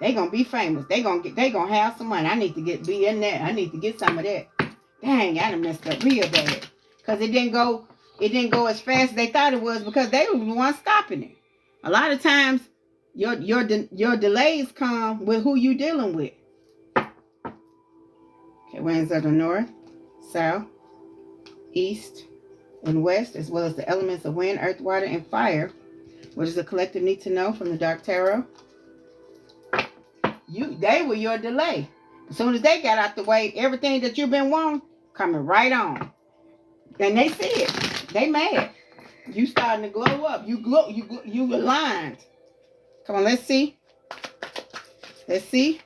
they gonna be famous. They gonna have some money. I need to be in there. I need to get some of that. Dang, I done messed up real bad. Because it didn't go as fast as they thought it was because they were the ones stopping it. A lot of times your delays come with who you dealing with. Okay, winds of the north, south, east, and west, as well as the elements of wind, earth, water, and fire. What does the collective need to know from the Dark Tarot? They were your delay. As soon as they got out the way, everything that you've been wanting coming right on. And they see it. They mad. You starting to glow up. You aligned. Come on, let's see. Let's see.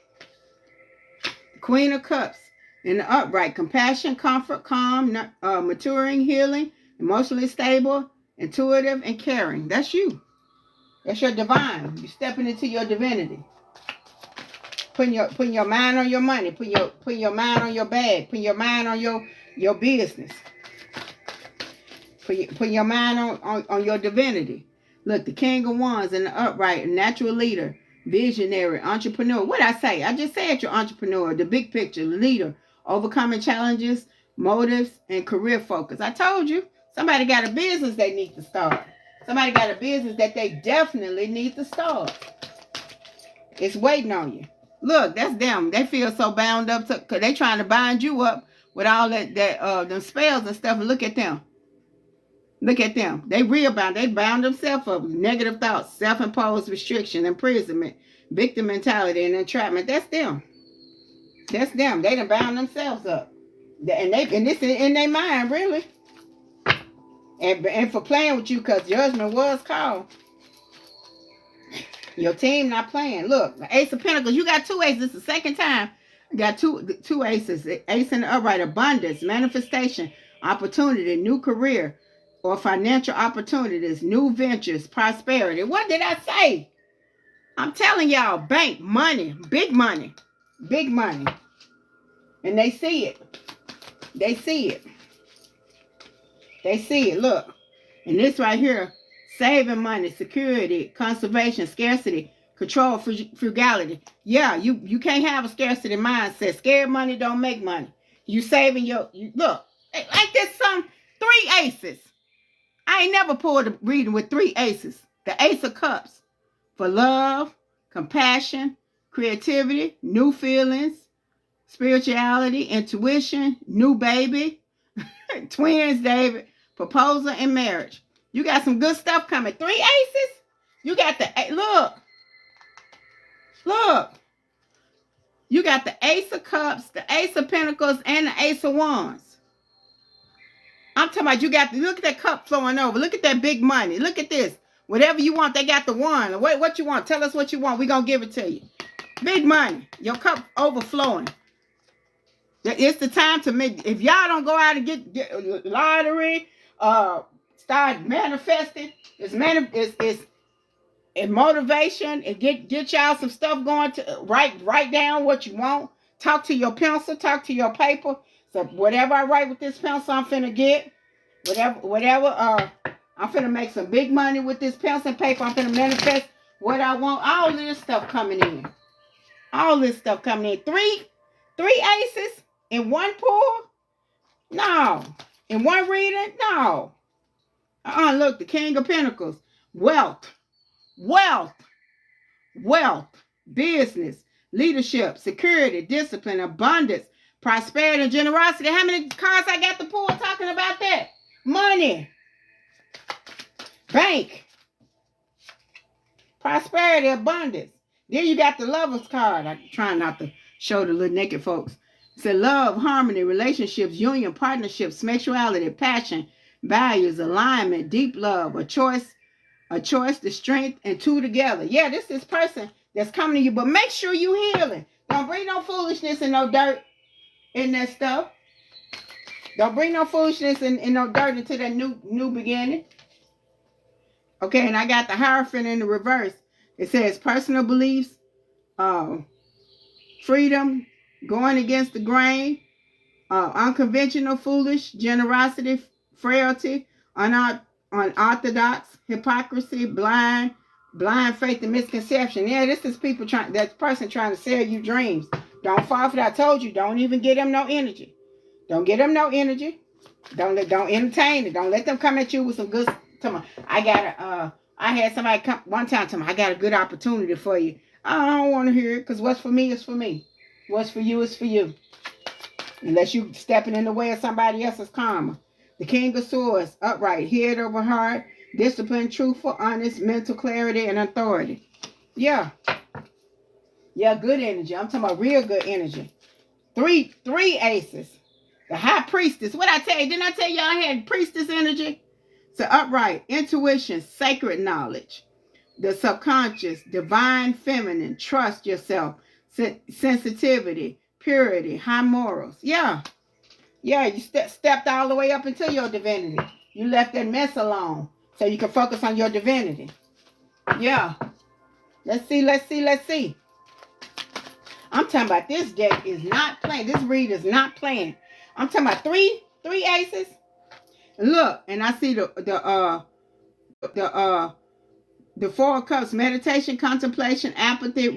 Queen of Cups. In the upright, compassion, comfort, calm, maturing, healing, emotionally stable, intuitive, and caring. That's you. That's your divine. You're stepping into your divinity. Putting your mind on your money. Putting your mind on your bag. Putting your mind on your business. Putting your mind on your divinity. Look, the King of Wands in the upright, natural leader, visionary, entrepreneur. What I say? I just said you're entrepreneur, the big picture, the leader. Overcoming challenges, motives, and career focus. I told you, somebody got a business they need to start. Somebody got a business that they definitely need to start. It's waiting on you. Look, that's them. They feel so bound up because they trying to bind you up with all them spells and stuff. And look at them. Look at them. They real bound. They bound themselves up with negative thoughts, self-imposed restriction, imprisonment, victim mentality, and entrapment. That's them. That's them. They done bound themselves up. And this is in their mind, really. And for playing with you, because judgment was called. Your team not playing. Look, the Ace of Pentacles. You got two aces. It's the second time. You got two aces. The ace in the upright. Abundance, manifestation, opportunity, new career, or financial opportunities, new ventures, prosperity. What did I say? I'm telling y'all, bank, money, big money. Big money. And they see it. They see it. They see it. Look. And this right here, saving money, security, conservation, scarcity, control, frugality. Yeah, you can't have a scarcity mindset. Scared money don't make money. You saving look, like this 3 aces. I ain't never pulled a reading with 3 aces. The Ace of Cups for love, compassion, creativity, new feelings, spirituality, intuition, new baby, twins, David, proposal, and marriage. You got some good stuff coming. 3 aces. You got look. You got the Ace of Cups, the Ace of Pentacles, and the Ace of Wands. I'm talking about look at that cup flowing over. Look at that big money. Look at this. Whatever you want, they got the one. What you want? Tell us what you want. We're going to give it to you. Big money. Your cup overflowing. It's the time to make. If y'all don't go out and get lottery, start manifesting. It's motivation and get y'all some stuff going to write down what you want. Talk to your pencil. Talk to your paper. So whatever I write with this pencil, I'm finna get. Whatever. I'm finna make some big money with this pencil and paper. I'm finna manifest what I want. All this stuff coming in. All this stuff coming in. Three aces in one pull? No. In one reading? No. Look, the King of Pentacles. Wealth. Business. Leadership. Security. Discipline. Abundance. Prosperity and generosity. How many cards I got to pull talking about that? Money. Bank. Prosperity, abundance. Then you got the Lover's card. I'm trying not to show the little naked folks. It said love, harmony, relationships, union, partnerships, sexuality, passion, values, alignment, deep love, a choice, the strength, and two together. Yeah, this is person that's coming to you, but make sure you healing. Don't bring no foolishness and no dirt in that stuff. Don't bring no foolishness and no dirt into that new beginning. Okay, and I got the Hierophant in the reverse. It says personal beliefs, freedom, going against the grain, unconventional, foolish, generosity, frailty, unorthodox, hypocrisy, blind faith and misconception. Yeah, this is people that person trying to sell you dreams. Don't fall for that. I told you, don't even get them no energy. Don't get them no energy. Don't entertain it. Don't let them come at you with some good. I had somebody come one time to me. I got a good opportunity for you. I don't want to hear it because what's for me is for me. What's for you is for you. Unless you stepping in the way of somebody else's karma. The King of Swords, upright, head over heart, discipline, truthful, honest, mental clarity, and authority. Yeah. Yeah, good energy. I'm talking about real good energy. Three aces. The High Priestess. What I tell you? Didn't I tell you I had priestess energy? So upright, intuition, sacred knowledge, the subconscious, divine feminine, trust yourself, sensitivity, purity, high morals. Yeah, you stepped all the way up into your divinity. You left that mess alone so you can focus on your divinity. Yeah. Let's see. I'm talking about this deck is not playing. This read is not playing. I'm talking about three aces. Look, and I see the Four of Cups: meditation, contemplation, apathy.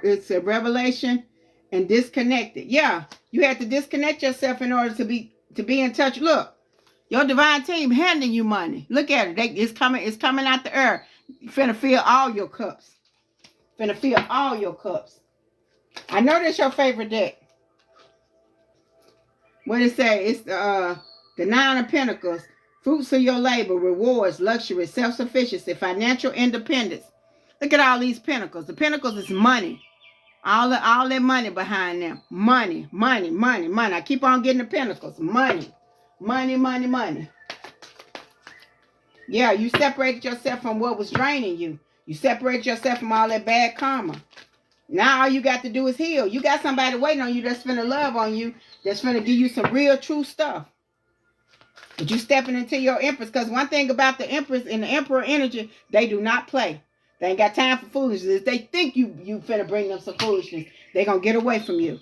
It's a revelation and disconnected. Yeah, you have to disconnect yourself in order to be in touch. Look, your divine team handing you money. Look at it. It's coming out the air. You finna fill all your cups. I know that's your favorite deck. What it say? It's the Nine of Pentacles, fruits of your labor, rewards, luxury, self-sufficiency, financial independence. Look at all these pentacles. The pentacles is money. All that money behind them. Money. I keep on getting the pentacles. Money. Yeah, you separated yourself from what was draining you. You separated yourself from all that bad karma. Now all you got to do is heal. You got somebody waiting on you that's finna love on you, that's finna give you some real true stuff. But you stepping into your Empress, because one thing about the Empress and the Emperor energy, they do not play. They ain't got time for foolishness. If they think you finna bring them some foolishness, they gonna get away from you.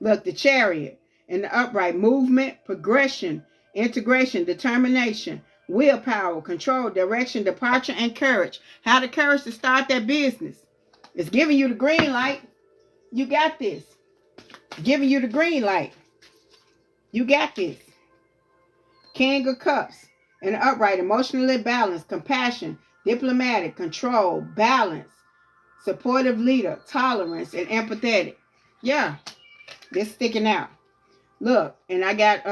Look, the Chariot and the upright, movement, progression, integration, determination, willpower, control, direction, departure, and courage. How the courage to start that business. It's giving you the green light. You got this. Giving you the green light. You got this. King of Cups and the upright, emotionally balanced, compassion, diplomatic, control, balance, supportive leader, tolerance, and empathetic. Yeah, this sticking out. Look, and I got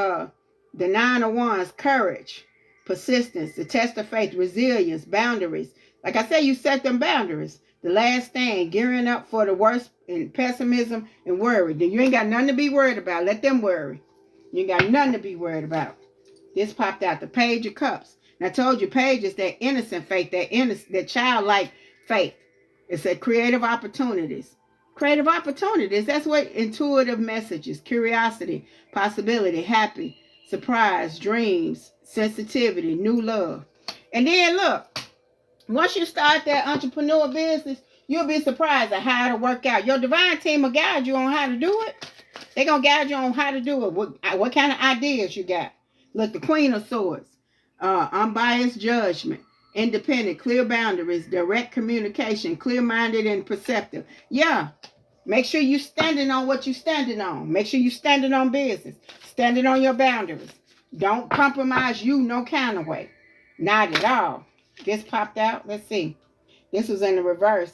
the Nine of Wands, courage, persistence, the test of faith, resilience, boundaries. Like I said, you set them boundaries. The last stand, gearing up for the worst in pessimism and worry. Then you ain't got nothing to be worried about. Let them worry. You ain't got nothing to be worried about. This popped out, the Page of Cups. And I told you, Paige is that innocent faith, that childlike faith. It's a creative opportunities. Creative opportunities. That's what intuitive messages, curiosity, possibility, happy, surprise, dreams, sensitivity, new love. And then look, once you start that entrepreneur business, you'll be surprised at how it'll work out. Your divine team will guide you on how to do it. They're going to guide you on how to do it. What kind of ideas you got. Look, the Queen of Swords. Unbiased judgment. Independent, clear boundaries, direct communication, clear-minded and perceptive. Yeah. Make sure you're standing on what you're standing on. Make sure you're standing on business. Standing on your boundaries. Don't compromise you no kind of way. Not at all. This popped out. Let's see. This was in the reverse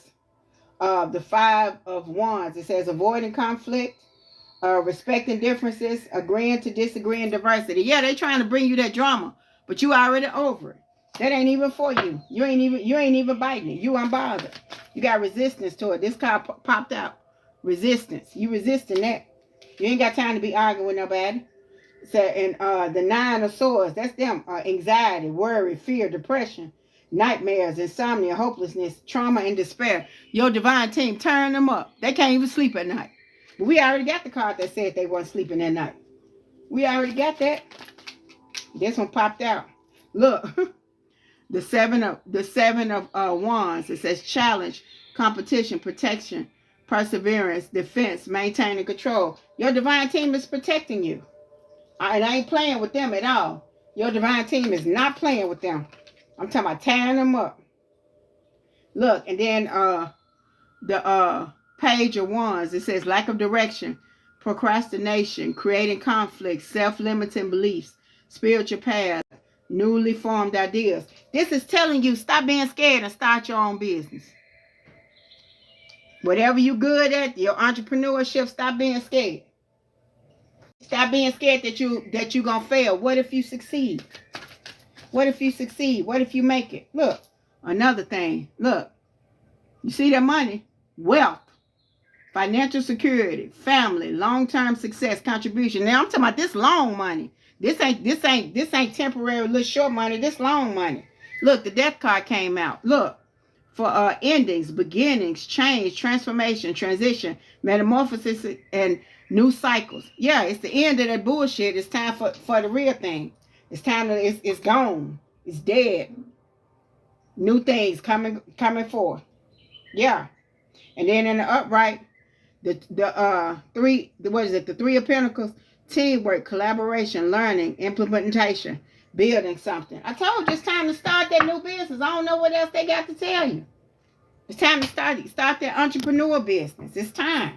of the 5 of Wands. It says avoiding conflict, respecting differences, agreeing to disagree, and diversity. Yeah, they trying to bring you that drama, but you already over it. That ain't even for you. You ain't even biting it. You unbothered. You got resistance to it. This card popped out. Resistance. You resisting that. You ain't got time to be arguing with nobody. So, and the 9 of Swords, that's them. Anxiety, worry, fear, depression, nightmares, insomnia, hopelessness, trauma, and despair. Your divine team, turn them up. They can't even sleep at night. But we already got the card that said they weren't sleeping at night. We already got that. This one popped out. Look, the seven of Wands. It says challenge, competition, protection, perseverance, defense, maintaining control. Your divine team is protecting you. And I ain't playing with them at all. Your divine team is not playing with them. I'm talking about tearing them up. Look, and then the Page of Wands. It says lack of direction, procrastination, creating conflict, self-limiting beliefs, spiritual path, newly formed ideas. This is telling you, stop being scared and start your own business. Whatever you're good at, your entrepreneurship, stop being scared. Stop being scared that you're going to fail. What if you succeed? What if you succeed? What if you make it? Look, another thing. Look, you see that money? Wealth, financial security, family, long-term success, contribution. Now I'm talking about this long money. This ain't temporary little short money. This long money. Look, the Death card came out. Look, for endings, beginnings, change, transformation, transition, metamorphosis, and new cycles. Yeah, it's the end of that bullshit. It's time for the real thing. It's time to, it's gone. It's dead. New things coming forth. Yeah. And then in the upright, the 3 of Pentacles, teamwork, collaboration, learning, implementation, building something. I told you it's time to start that new business. I don't know what else they got to tell you. It's time to start that entrepreneur business. It's time.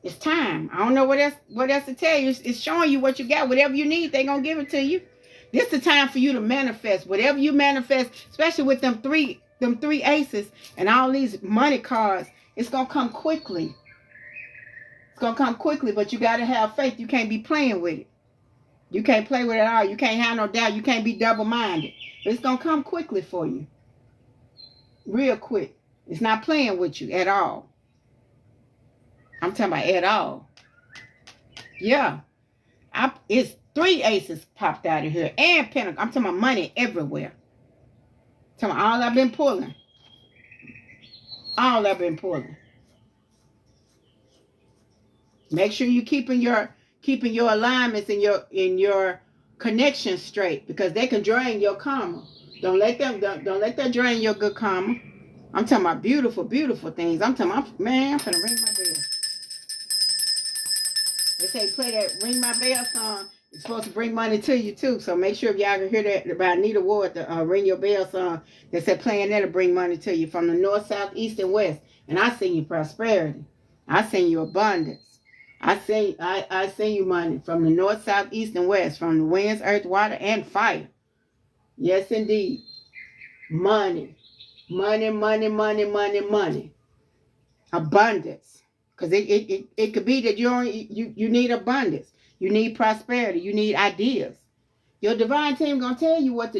It's time. I don't know what else to tell you. It's showing you what you got. Whatever you need, they're going to give it to you. This is the time for you to manifest. Whatever you manifest, especially with them three aces and all these money cards, it's going to come quickly. It's going to come quickly, but you got to have faith. You can't be playing with it. You can't play with it at all. You can't have no doubt. You can't be double-minded. But it's going to come quickly for you. Real quick. It's not playing with you at all. I'm talking about at all. Yeah. It's 3 aces popped out of here. And pentacle. I'm talking about money everywhere. I'm talking about all I've been pulling. All I've been pulling. Make sure you're keeping your alignments and your connections straight, because they can drain your karma. Don't let that drain your good karma. I'm talking about beautiful, beautiful things. I'm talking about, man, I'm finna ring my bell. They say play that Ring My Bell song. It's supposed to bring money to you too. So make sure if y'all can hear that by Anita Ward, the Ring Your Bell song. They said playing that'll bring money to you from the north, south, east, and west. And I send you prosperity. I send you abundance. I send you money from the north, south, east, and west, from the winds, earth, water, and fire. Yes, indeed. Money. Money, money, money, money, money. Abundance. Because it could be that you need abundance. You need prosperity. You need ideas. Your divine team going to tell you what to